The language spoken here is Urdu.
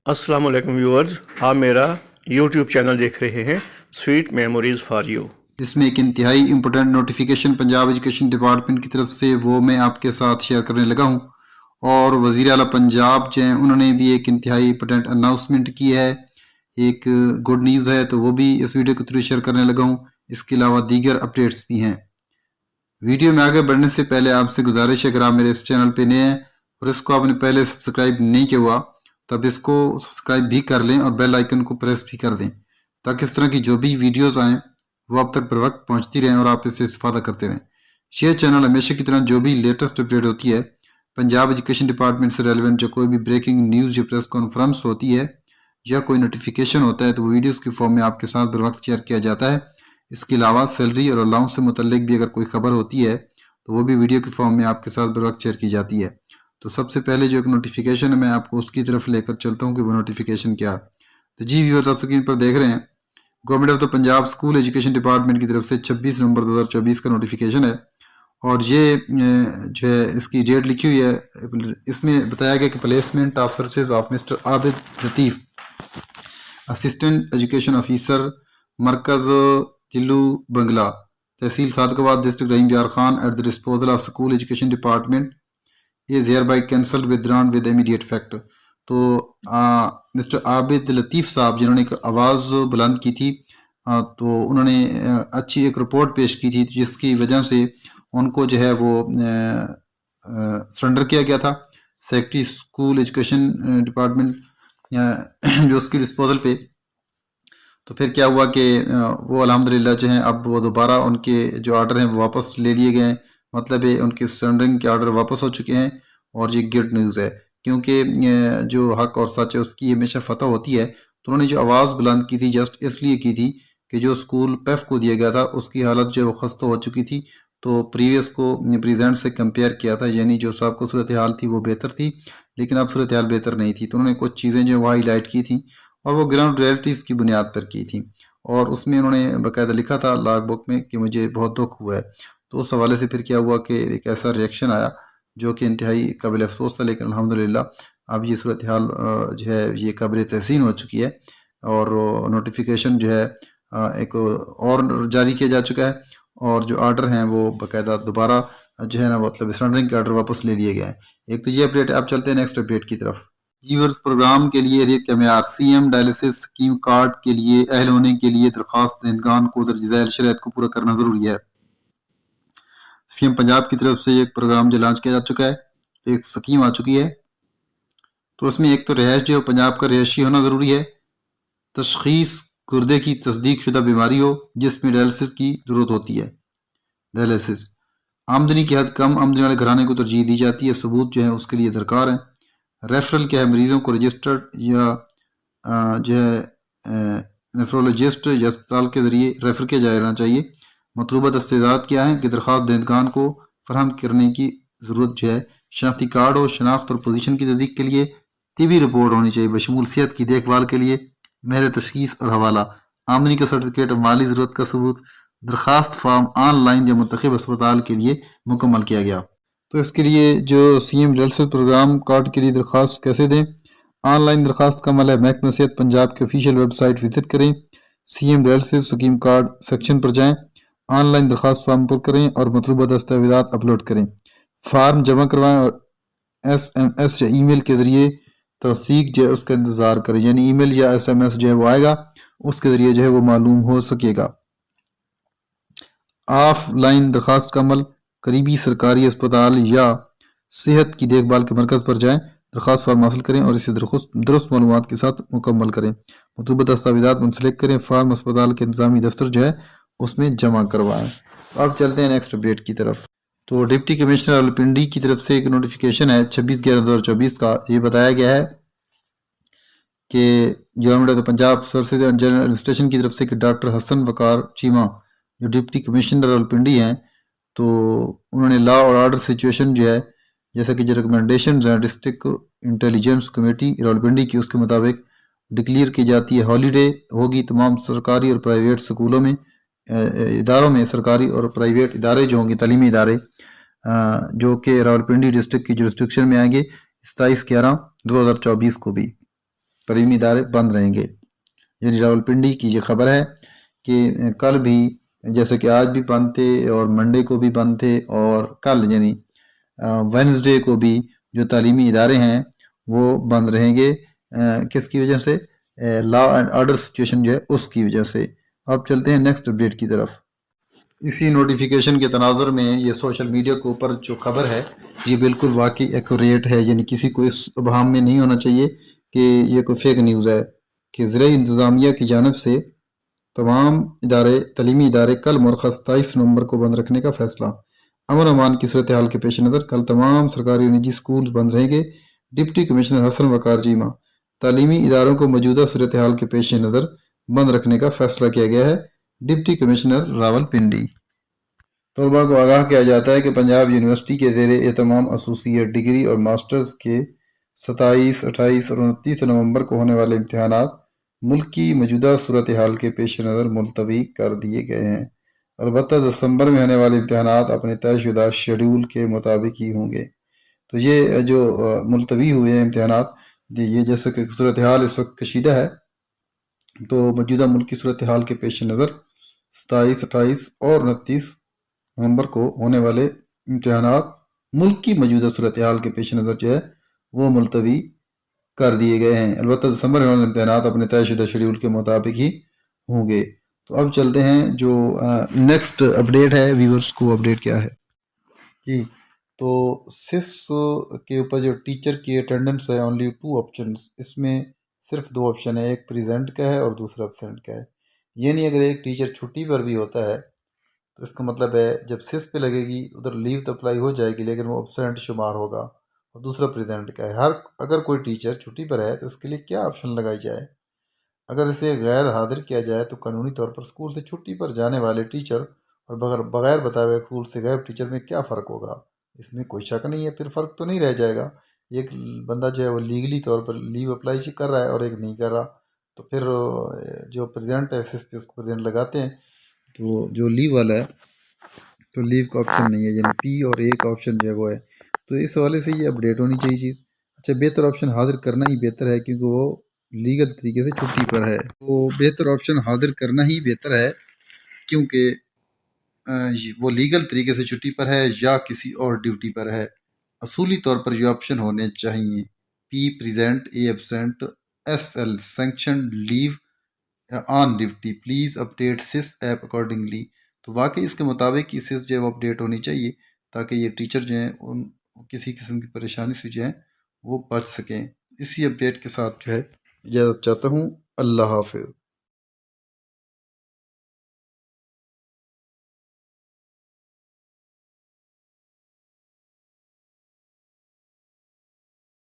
السلام علیکم ویورز، آپ میرا یوٹیوب چینل دیکھ رہے ہیں سویٹ میموریز فار یو۔ اس میں ایک انتہائی important notification Punjab education department کی طرف سے وہ میں آپ کے ساتھ شیئر کرنے لگا ہوں، اور وزیر اعلیٰ پنجاب جو ہیں انہوں نے بھی ایک انتہائی امپورٹنٹ اناؤنسمنٹ کی ہے، ایک گڈ نیوز ہے، تو وہ بھی اس ویڈیو کے تھرو شیئر کرنے لگا ہوں۔ اس کے علاوہ دیگر اپڈیٹس بھی ہیں۔ ویڈیو میں آگے بڑھنے سے پہلے آپ سے گزارش ہے، اگر آپ میرے اس چینل پہ نئے ہیں اور اس کو آپ نے پہلے سبسکرائب نہیں کیا ہوا تو اب اس کو سبسکرائب بھی کر لیں اور بیل آئیکن کو پریس بھی کر دیں، تاکہ اس طرح کی جو بھی ویڈیوز آئیں وہ آپ تک بر وقت پہنچتی رہیں اور آپ اس سے استفادہ کرتے رہیں۔ شیئر چینل ہمیشہ کی طرح جو بھی لیٹسٹ اپڈیٹ ہوتی ہے پنجاب ایجوکیشن ڈپارٹمنٹ سے ریلیونٹ، جو کوئی بھی بریکنگ نیوز یا پریس کانفرنس ہوتی ہے یا کوئی نوٹیفیکیشن ہوتا ہے، تو وہ ویڈیوز کی فارم میں آپ کے ساتھ بر وقت شیئر کیا جاتا ہے۔ اس کے علاوہ سیلری اور الاؤنس سے متعلق بھی اگر کوئی خبر ہوتی ہے تو وہ بھی ویڈیو کی فارم میں آپ کے ساتھ بر وقت شیئر کی جاتی ہے۔ تو سب سے پہلے جو ایک نوٹیفیکیشن ہے میں آپ کو اس کی طرف لے کر چلتا ہوں کہ وہ نوٹیفیکیشن کیا ہے۔ تو جی ویورز، آپ اسکرین پر دیکھ رہے ہیں government of the Punjab school education department کی طرف سے 26 نومبر 2024 کا نوٹیفیکیشن ہے، اور یہ جو ہے اس کی ڈیٹ لکھی ہوئی ہے۔ اس میں بتایا گیا کہ placement of services of mister Abid Latif, assistant education officer, مرکز تلو بنگلہ، تحصیل Sadiqabad, district Rahim Yar Khan, at the disposal of school education department is hereby cancel withdrawn with immediate effect. تو مسٹر عابد لطیف صاحب جنہوں نے ایک آواز بلند کی تھی، تو انہوں نے اچھی ایک رپورٹ پیش کی تھی جس کی وجہ سے ان کو جو ہے وہ سرنڈر کیا گیا تھا سیکرٹری اسکول ایجوکیشن ڈپارٹمنٹ جو اس کی ڈسپوزل پہ۔ تو پھر کیا ہوا کہ وہ الحمدللہ جو ہیں اب وہ دوبارہ ان کے جو آرڈر ہیں وہ واپس لے لیے گئے ہیں، مطلب ہے ان کے سرنڈرنگ کے آرڈر واپس ہو چکے ہیں، اور یہ گڈ نیوز ہے، کیونکہ جو حق اور سچ ہے اس کی ہمیشہ فتح ہوتی ہے۔ تو انہوں نے جو آواز بلند کی تھی جسٹ اس لیے کی تھی کہ جو اسکول پیف کو دیا گیا تھا اس کی حالت جو وہ خستہ ہو چکی تھی، تو پریویس کو پریزنٹ سے کمپیئر کیا تھا، یعنی جو صاحب کو صورتحال تھی وہ بہتر تھی لیکن اب صورتحال بہتر نہیں تھی۔ تو انہوں نے کچھ چیزیں جو وہ ہائی لائٹ کی تھیں اور وہ گراؤنڈ ریئلٹیز کی بنیاد پر کی تھیں، اور اس میں انہوں نے باقاعدہ لکھا تھا لاگ بک میں کہ مجھے بہت دکھ ہوا ہے۔ تو اس حوالے سے پھر کیا ہوا کہ ایک ایسا ریئیکشن آیا جو کہ انتہائی قابل افسوس تھا، لیکن الحمدللہ اب یہ صورتحال جو ہے یہ قابل تحسین ہو چکی ہے، اور نوٹیفیکیشن جو ہے ایک اور جاری کیا جا چکا ہے، اور جو آرڈر ہیں وہ باقاعدہ دوبارہ جو ہے نا مطلب سرنڈرنگ کے آرڈر واپس لے لیے گئے ہیں۔ ایک تو یہ اپڈیٹ ہے، اب چلتے ہیں نیکسٹ اپڈیٹ کی طرف۔ ویورز، پروگرام کے لیے اہلیت کا معیار، C M dialysis scheme card کے لیے اہل ہونے کے لیے درخواست دہندگان کو درج ذیل شرائط کو پورا کرنا ضروری ہے۔ سی ایم پنجاب کی طرف سے ایک پروگرام جو لانچ کیا جا چکا ہے، ایک سکیم آ چکی ہے، تو اس میں ایک تو رہائش جو پنجاب کا رہائشی ہونا ضروری ہے، تشخیص گردے کی تصدیق شدہ بیماری ہو جس میں ڈائلسس کی ضرورت ہوتی ہے، ڈائلسس، آمدنی کی حد کم آمدنی والے گھرانے کو ترجیح دی جاتی ہے، ثبوت جو ہے اس کے لیے درکار ہیں۔ ریفرل کیا ہے، مریضوں کو رجسٹرڈ یا جو ہے نیفرولوجسٹ یا اسپتال کے ذریعے ریفر کیا جانا چاہیے۔ مطلوبہ دستاویزات کیا ہیں کہ درخواست دہندگان کو فراہم کرنے کی ضرورت جو ہے شناختی کارڈ ہو، شناخت اور پوزیشن کی تصدیق کے لیے طبی رپورٹ ہونی چاہیے بشمول صحت کی دیکھ بھال کے لیے مہر تشخیص اور حوالہ، آمدنی کا سرٹیفکیٹ اور مالی ضرورت کا ثبوت۔ درخواست فارم آن لائن یا منتخب اسپتال کے لیے مکمل کیا گیا۔ تو اس کے لیے جو C M dialysis programme card کے لیے درخواست کیسے دیں؟ آن لائن درخواست کا عمل ہے، محکمہ صحت پنجاب کی آفیشیل ویب سائٹ وزٹ کریں، C M dialysis scheme card section پر جائیں، آن لائن درخواست فارم پر کریں اور مطلوبہ دستاویزات اپلوڈ کریں، فارم جمع کروائیں اور ایس ایم ایس یا ای میل کے ذریعے تصدیق جو ہے اس کا انتظار کریں، یعنی ای میل یا ایس ایم ایس جو ہے وہ آئے گا، اس کے ذریعے جو ہے وہ معلوم ہو سکے گا۔ آف لائن درخواست کا عمل، قریبی سرکاری اسپتال یا صحت کی دیکھ بھال کے مرکز پر جائیں، درخواست فارم حاصل کریں اور اسے درست معلومات کے ساتھ مکمل کریں، مطلوبہ دستاویزات منسلک کریں، فارم اسپتال کے انتظامی دفتر جو ہے اس میں جمع کروائیں۔ اب چلتے ہیں نیکسٹ اپڈیٹ کی طرف۔ تو ڈپٹی کمشنر راولپنڈی کی طرف سے ایک نوٹیفیکیشن ہے 26/11/2024 کا، یہ بتایا گیا ہے کہ government of Punjab services and general administration کی طرف سے کہ ڈاکٹر حسن وقار چیمہ جو ڈپٹی کمشنر راولپنڈی ہیں، تو انہوں نے لا اور آرڈر سچویشن جو ہے جیسا کہ جو ریکمنڈیشنز ہیں ڈسٹرکٹ انٹیلیجنس کمیٹی راولپنڈی کی، اس کے مطابق ڈکلیئر کی جاتی ہے ہالیڈے ہوگی تمام سرکاری اور پرائیویٹ سکولوں میں، اداروں میں، سرکاری اور پرائیویٹ ادارے جو ہوں گے، تعلیمی ادارے جو کہ راولپنڈی ڈسٹرکٹ کی جورسڈکشن میں آئیں گے 27/11/2024 کو بھی۔ تعلیمی ادارے بند رہیں گے. یعنی راولپنڈی کی یہ خبر ہے کہ کل بھی جیسے کہ آج بھی بند تھے اور منڈے کو بھی بند تھے اور کل یعنی وینسڈے کو بھی جو تعلیمی ادارے ہیں وہ بند رہیں گے. کس کی وجہ سے؟ لا اینڈ آرڈر سچویشن جو ہے اس کی وجہ سے. اب چلتے ہیں نیکسٹ اپڈیٹ کی طرف. اسی نوٹیفیکیشن کے تناظر میں یہ سوشل میڈیا کے اوپر جو خبر ہے یہ بالکل واقعی ایکوریٹ ہے. یعنی کسی کو اس ابہام میں نہیں ہونا چاہیے کہ یہ کوئی فیک نیوز ہے کہ زرعی انتظامیہ کی جانب سے تمام تعلیمی ادارے کل مرخص 27 نومبر کو بند رکھنے کا فیصلہ. امن امان کی صورتحال کے پیش نظر کل تمام سرکاری اور نجی اسکول بند رہیں گے. ڈپٹی کمشنر حسن وقار چیمہ. تعلیمی اداروں کو موجودہ صورتحال کے پیش نظر بند رکھنے کا فیصلہ کیا گیا ہے. Deputy commissioner Rawalpindi. طلباء کو آگاہ کیا جاتا ہے کہ پنجاب یونیورسٹی کے زیر اہتمام ایسوسیٹ ڈگری اور ماسٹرز کے 27، 28 اور 29 نومبر کو ہونے والے امتحانات ملک کی موجودہ صورتحال کے پیش نظر ملتوی کر دیے گئے ہیں. البتہ دسمبر میں ہونے والے امتحانات اپنے طے شدہ شیڈول کے مطابق ہی ہوں گے. تو یہ جو ملتوی ہوئے ہیں امتحانات، یہ جیسے کہ صورتحال اس وقت کشیدہ ہے تو موجودہ ملک کی صورتحال کے پیش نظر 27، 28 اور 29 نومبر کو ہونے والے امتحانات ملک کی موجودہ صورتحال کے پیش نظر جو ہے وہ ملتوی کر دیے گئے ہیں. البتہ دسمبر میں ہونے والے امتحانات اپنے طے شدہ شیڈول کے مطابق ہی ہوں گے. تو اب چلتے ہیں جو نیکسٹ اپڈیٹ ہے، ویورز کو اپڈیٹ کیا ہے جی. تو سس کے اوپر جو ٹیچر کی اٹینڈنس ہے اونلی 2 آپشنس، اس میں صرف 2 آپشن ہے، ایک پریزنٹ کا ہے اور دوسرا ابسینٹ کا ہے. یعنی اگر ایک ٹیچر چھٹی پر بھی ہوتا ہے تو اس کا مطلب ہے جب سس پہ لگے گی ادھر لیو تو اپلائی ہو جائے گی لیکن وہ ابسینٹ شمار ہوگا. اور دوسرا پریزنٹ کا ہے. اگر کوئی ٹیچر چھٹی پر ہے تو اس کے لیے کیا آپشن لگائی جائے؟ اگر اسے غیر حاضر کیا جائے تو قانونی طور پر اسکول سے چھٹی پر جانے والے ٹیچر اور بغیر بتائے ہوئے اسکول سے غائب ٹیچر میں کیا فرق ہوگا؟ اس میں کوئی شک نہیں ہے، پھر فرق تو نہیں رہ جائے گا. ایک بندہ جو ہے وہ لیگلی طور پر لیو اپلائی کر رہا ہے اور ایک نہیں کر رہا، تو پھر جو پریزنٹ ہے سس پہ اس کو پریزنٹ لگاتے ہیں. تو جو لیو والا ہے تو لیو کا آپشن نہیں ہے، یعنی پی اور اے کا آپشن جو ہے وہ ہے. تو اس حوالے سے یہ اپڈیٹ ہونی چاہیے چیز. اچھا، بہتر آپشن حاضر کرنا ہی بہتر ہے کیونکہ وہ لیگل طریقے سے چھٹی پر ہے. تو بہتر آپشن حاضر کرنا ہی بہتر ہے کیونکہ وہ لیگل طریقے سے چھٹی پر ہے یا کسی اور ڈیوٹی پر ہے. اصولی طور پر یہ آپشن ہونے چاہیے: P present, A absent, S L sanction leave on duty. Please update SIS app accordingly. تو واقعی اس کے مطابق یہ سس جو ہے وہ اپڈیٹ ہونی چاہیے تاکہ یہ ٹیچر جو ہیں ان کسی قسم کی پریشانی سے جو ہیں وہ بچ سکیں. اسی اپڈیٹ کے ساتھ جو ہے اجازت چاہتا ہوں. اللہ حافظ.